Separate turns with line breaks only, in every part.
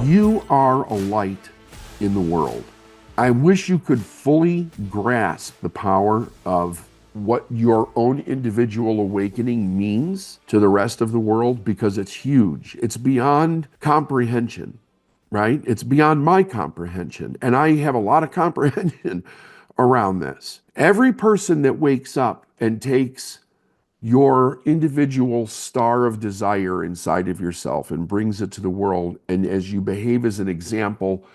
You are a light in the world. I wish you could fully grasp the power of what your own individual awakening means to the rest of the world, because it's huge. It's beyond comprehension, right? It's beyond my comprehension. And I have a lot of comprehension around this. Every person that wakes up and takes your individual star of desire inside of yourself and brings it to the world, and as you behave as an example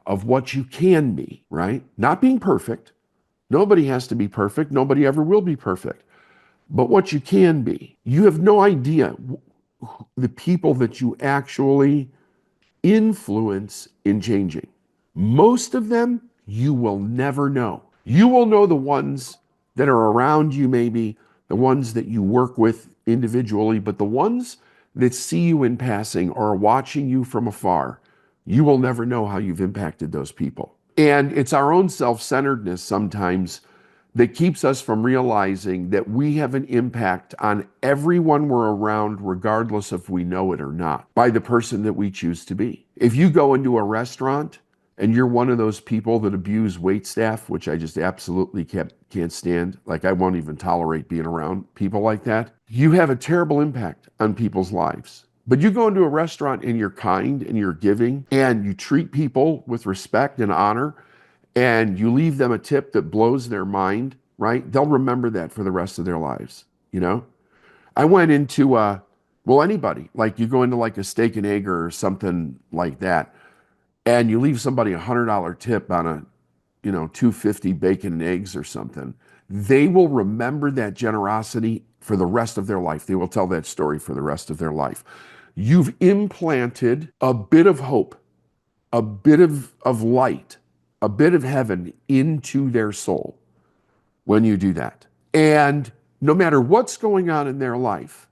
of what you can be, right? Not being perfect. Nobody has to be perfect. Nobody ever will be perfect. But what you can be. You have no idea the people that you actually influence in changing. Most of them you will never know. You will know the ones that are around you, maybe the ones that you work with individually, but the ones that see you in passing or are watching you from afar, you will never know how you've impacted those people. And it's our own self-centeredness sometimes that keeps us from realizing that we have an impact on everyone we're around, regardless if we know it or not, by the person that we choose to be. If you go into a restaurant and you're one of those people that abuse waitstaff, which I just absolutely can't stand, like I won't even tolerate being around people like that, you have a terrible impact on people's lives. But you go into a restaurant and you're kind and you're giving and you treat people with respect and honor, and you leave them a tip that blows their mind, right? They'll remember that for the rest of their lives, you know? I went into, well, anybody, like you go into like a steak and egg or something like that, and you leave somebody $100 tip on a, $2.50 bacon and eggs or something, they will remember that generosity for the rest of their life. They will tell that story for the rest of their life. You've implanted a bit of hope, a bit of light, a bit of heaven into their soul when you do that. And no matter what's going on in their life,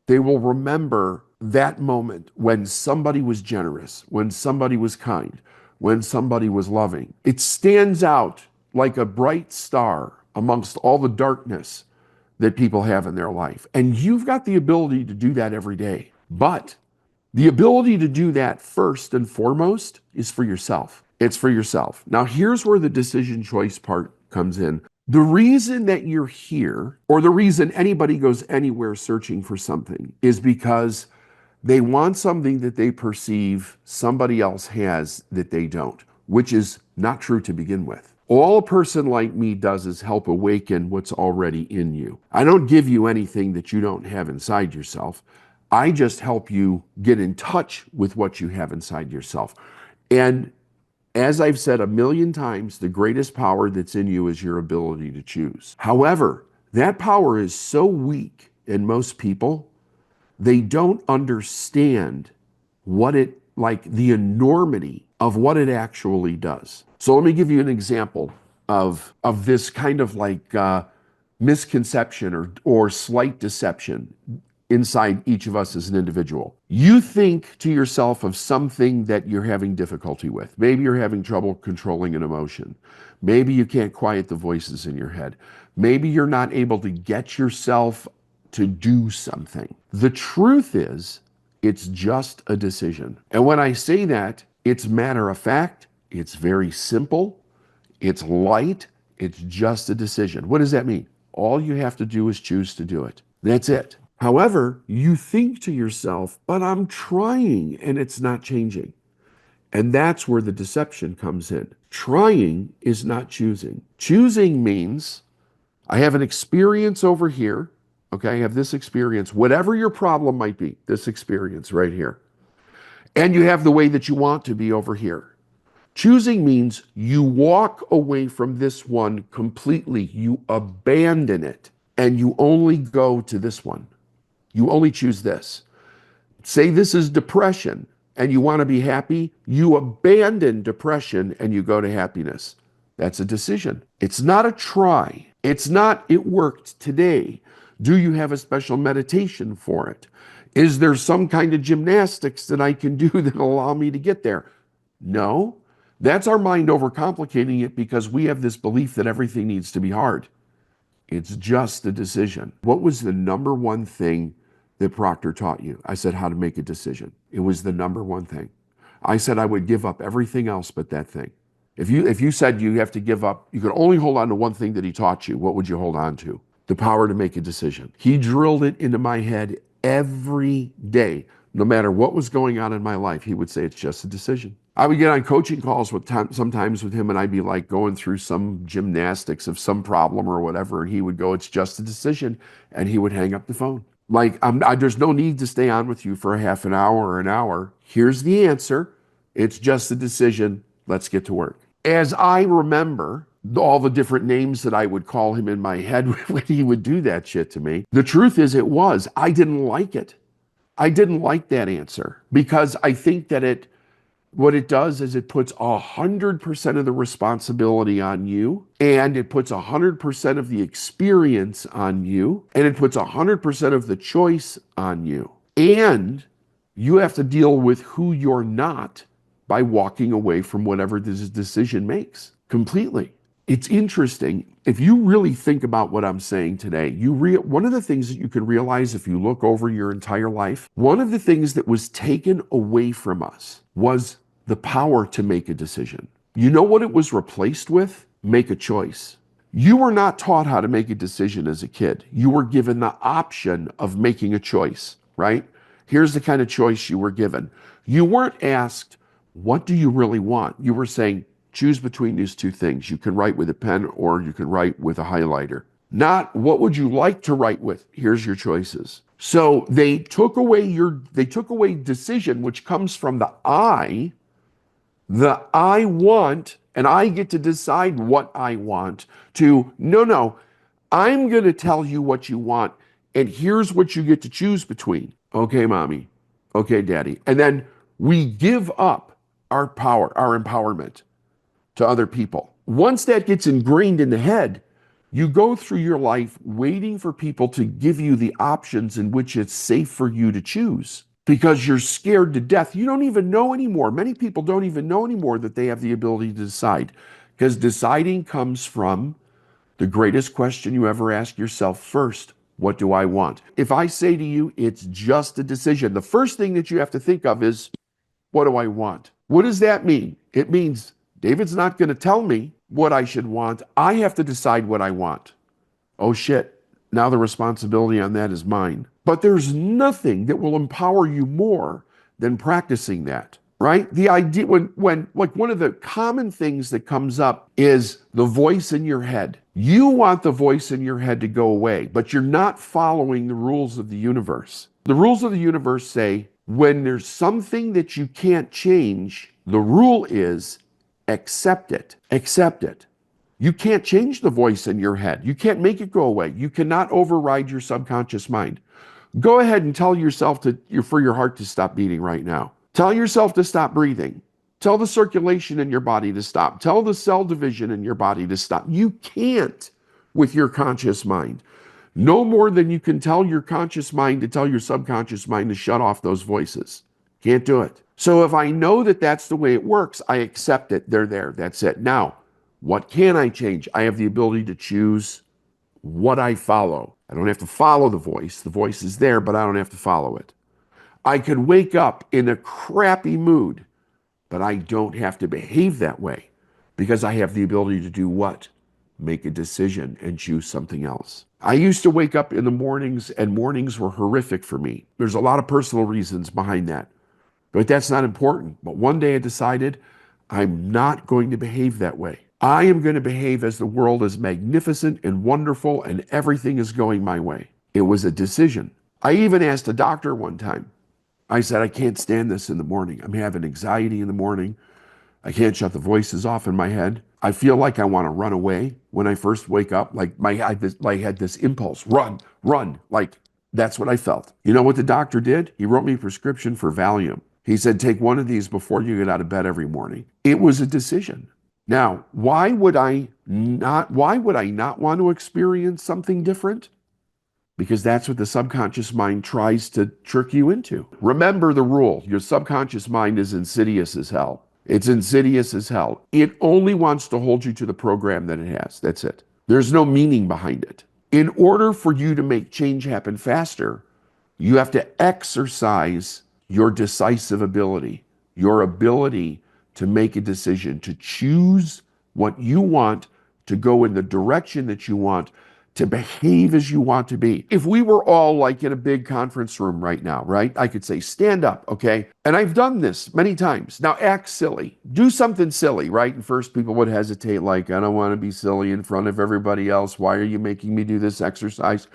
they will remember that moment when somebody was generous, when somebody was kind, when somebody was loving. It stands out like a bright star amongst all the darkness that people have in their life. And you've got the ability to do that every day. But the ability to do that first and foremost is for yourself. It's for yourself. Now, here's where the decision choice part comes in. The reason that you're here, or the reason anybody goes anywhere searching for something, is because they want something that they perceive somebody else has that they don't, which is not true to begin with. All a person like me does is help awaken what's already in you. I don't give you anything that you don't have inside yourself. I just help you get in touch with what you have inside yourself. And as I've said a million times, the greatest power that's in you is your ability to choose. However, that power is so weak in most people, they don't understand the enormity of what it actually does. So let me give you an example of this kind of misconception or slight deception inside each of us as an individual. You think to yourself of something that you're having difficulty with. Maybe you're having trouble controlling an emotion. Maybe you can't quiet the voices in your head. Maybe you're not able to get yourself to do something. The truth is, it's just a decision. And when I say that, it's matter of fact, it's very simple, it's light, it's just a decision. What does that mean? All you have to do is choose to do it. That's it. However, you think to yourself, but I'm trying and it's not changing. And that's where the deception comes in. Trying is not choosing. Choosing means I have an experience over here. Okay, I have this experience, whatever your problem might be, this experience right here. And you have the way that you want to be over here. Choosing means you walk away from this one completely. You abandon it and you only go to this one. You only choose this. Say this is depression and you want to be happy. You abandon depression and you go to happiness. That's a decision. It's not a try. It's not, it worked today. Do you have a special meditation for it? Is there some kind of gymnastics that I can do that'll allow me to get there? No. That's our mind overcomplicating it because we have this belief that everything needs to be hard. It's just a decision. What was the number one thing that Proctor taught you? I said how to make a decision. It was the number one thing. I said I would give up everything else but that thing. If you said you have to give up, you could only hold on to one thing that he taught you, what would you hold on to? The power to make a decision. He drilled it into my head every day. No matter what was going on in my life, he would say it's just a decision. I would get on coaching calls sometimes with him, and I'd be like going through some gymnastics of some problem or whatever, and he would go, "It's just a decision," and he would hang up the phone. Like, there's no need to stay on with you for a half an hour or an hour. Here's the answer. It's just a decision. Let's get to work. As I remember all the different names that I would call him in my head when he would do that shit to me, the truth is I didn't like it. I didn't like that answer because I think that what it does is it puts 100% of the responsibility on you, and it puts 100% of the experience on you, and it puts 100% of the choice on you. And you have to deal with who you're not by walking away from whatever this decision makes completely. It's interesting. If you really think about what I'm saying today, one of the things that you can realize if you look over your entire life, one of the things that was taken away from us was the power to make a decision. You know what it was replaced with? Make a choice. You were not taught how to make a decision as a kid. You were given the option of making a choice, right? Here's the kind of choice you were given. You weren't asked, what do you really want? You were saying, choose between these two things. You can write with a pen or you can write with a highlighter. Not what would you like to write with? Here's your choices. So they took away decision, which comes from the I want, and I get to decide what I want, to no, I'm going to tell you what you want, and here's what you get to choose between. Okay, mommy. Okay, daddy. And then we give up our power, our empowerment to other people. Once that gets ingrained in the head, you go through your life waiting for people to give you the options in which it's safe for you to choose because you're scared to death. You don't even know anymore. Many people don't even know anymore that they have the ability to decide, because deciding comes from the greatest question you ever ask yourself first. What do I want? If I say to you, it's just a decision, the first thing that you have to think of is, what do I want? What does that mean? It means David's not going to tell me what I should want. I have to decide what I want. Oh shit, now the responsibility on that is mine. But there's nothing that will empower you more than practicing that, right? The idea, when like one of the common things that comes up is the voice in your head. You want the voice in your head to go away, but you're not following the rules of the universe. The rules of the universe say, when there's something that you can't change, the rule is accept it. Accept it. You can't change the voice in your head. You can't make it go away. You cannot override your subconscious mind. Go ahead and tell yourself for your heart to stop beating right now. Tell yourself to stop breathing. Tell the circulation in your body to stop. Tell the cell division in your body to stop. You can't with your conscious mind. No more than you can tell your conscious mind to tell your subconscious mind to shut off those voices. Can't do it. So if I know that that's the way it works, I accept it. They're there. That's it. Now, what can I change? I have the ability to choose what I follow. I don't have to follow the voice. The voice is there, but I don't have to follow it. I could wake up in a crappy mood, but I don't have to behave that way because I have the ability to do what? Make a decision and choose something else. I used to wake up in the mornings, and mornings were horrific for me. There's a lot of personal reasons behind that, but that's not important. But one day I decided I'm not going to behave that way. I am going to behave as the world is magnificent and wonderful and everything is going my way. It was a decision. I even asked a doctor one time. I said, I can't stand this in the morning. I'm having anxiety in the morning. I can't shut the voices off in my head. I feel like I want to run away when I first wake up. Like I had this impulse, run. Like that's what I felt. You know what the doctor did? He wrote me a prescription for Valium. He said, take one of these before you get out of bed every morning. It was a decision. Now, why would I not want to experience something different? Because that's what the subconscious mind tries to trick you into. Remember the rule. Your subconscious mind is insidious as hell. It's insidious as hell. It only wants to hold you to the program that it has. That's it. There's no meaning behind it. In order for you to make change happen faster, you have to exercise your decisive ability, your ability to make a decision, to choose what you want, to go in the direction that you want, to behave as you want to be. If we were all like in a big conference room right now, right? I could say, stand up, okay? And I've done this many times. Now act silly. Do something silly, right? And first people would hesitate, like, I don't want to be silly in front of everybody else. Why are you making me do this exercise?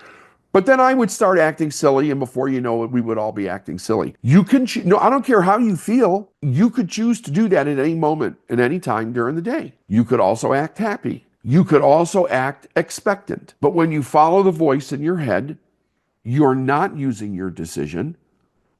But then I would start acting silly, and before you know it, we would all be acting silly. You can, no, I don't care how you feel. You could choose to do that at any moment, at any time during the day. You could also act happy. You could also act expectant. But when you follow the voice in your head, you're not using your decision.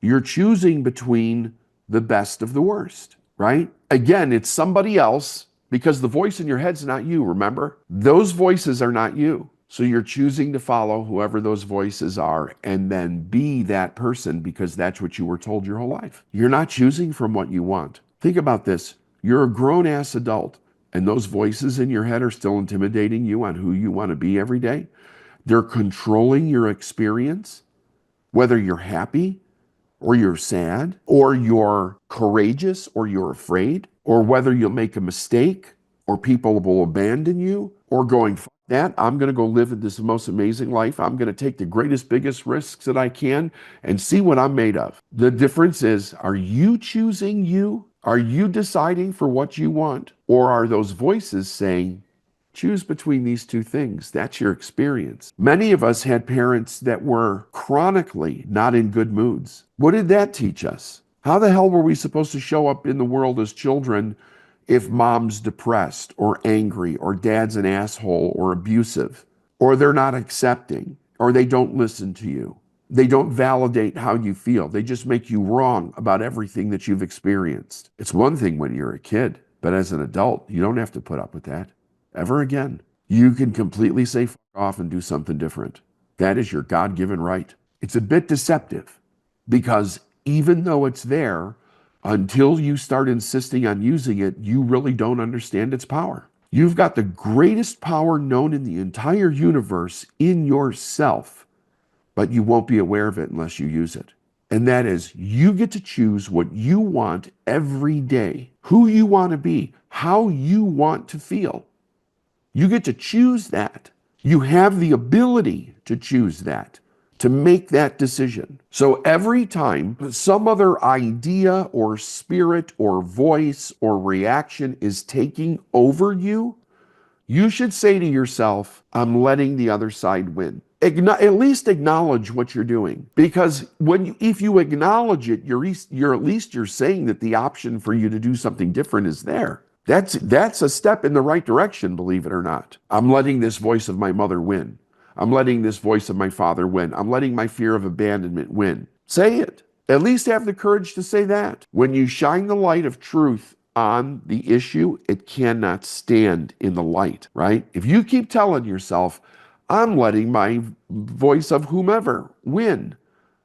You're choosing between the best of the worst, right? Again, it's somebody else because the voice in your head's not you, remember? Those voices are not you. So you're choosing to follow whoever those voices are and then be that person because that's what you were told your whole life. You're not choosing from what you want. Think about this. You're a grown-ass adult and those voices in your head are still intimidating you on who you want to be every day. They're controlling your experience, whether you're happy or you're sad or you're courageous or you're afraid, or whether you'll make a mistake or people will abandon you, or going, that I'm going to go live in this most amazing life. I'm going to take the greatest, biggest risks that I can and see what I'm made of. The difference is, are you choosing you? Are you deciding for what you want? Or are those voices saying, choose between these two things? That's your experience. Many of us had parents that were chronically not in good moods. What did that teach us? How the hell were we supposed to show up in the world as children if mom's depressed or angry or dad's an asshole or abusive, or they're not accepting, or they don't listen to you? They don't validate how you feel. They just make you wrong about everything that you've experienced. It's one thing when you're a kid, but as an adult, you don't have to put up with that ever again. You can completely say f off and do something different. That is your God-given right. It's a bit deceptive because even though it's there, until you start insisting on using it, you really don't understand its power. You've got the greatest power known in the entire universe in yourself, but you won't be aware of it unless you use it. And that is, you get to choose what you want every day, who you want to be, how you want to feel. You get to choose that. You have the ability to choose that, to make that decision. So every time some other idea or spirit or voice or reaction is taking over you, you should say to yourself, I'm letting the other side win. At least acknowledge what you're doing, because if you acknowledge it, you're saying that the option for you to do something different is there. That's a step in the right direction, believe it or not. I'm letting this voice of my mother win. I'm letting this voice of my father win. I'm letting my fear of abandonment win. Say it. At least have the courage to say that. When you shine the light of truth on the issue, it cannot stand in the light, right? If you keep telling yourself, I'm letting my voice of whomever win,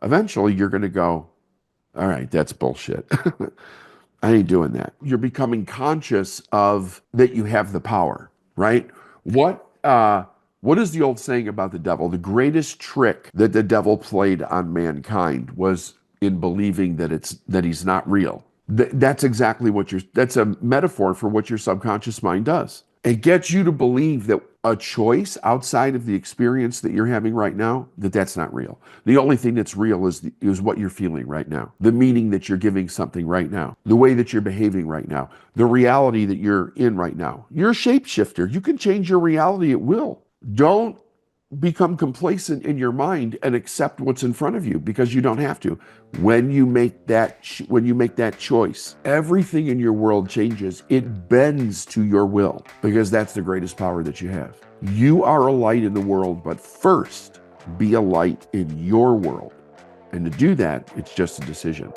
eventually you're going to go, all right, that's bullshit. I ain't doing that. You're becoming conscious of that you have the power, right? What is the old saying about the devil? The greatest trick that the devil played on mankind was in believing that he's not real. That's exactly that's a metaphor for what your subconscious mind does. It gets you to believe that a choice outside of the experience that you're having right now, that's not real. The only thing that's real is what you're feeling right now, the meaning that you're giving something right now, the way that you're behaving right now, the reality that you're in right now. You're a shapeshifter. You can change your reality at will. Don't become complacent in your mind and accept what's in front of you, because you don't have to. When you make that choice, everything in your world changes. It bends to your will, because that's the greatest power that you have. You are a light in the world, but first be a light in your world. And to do that, it's just a decision.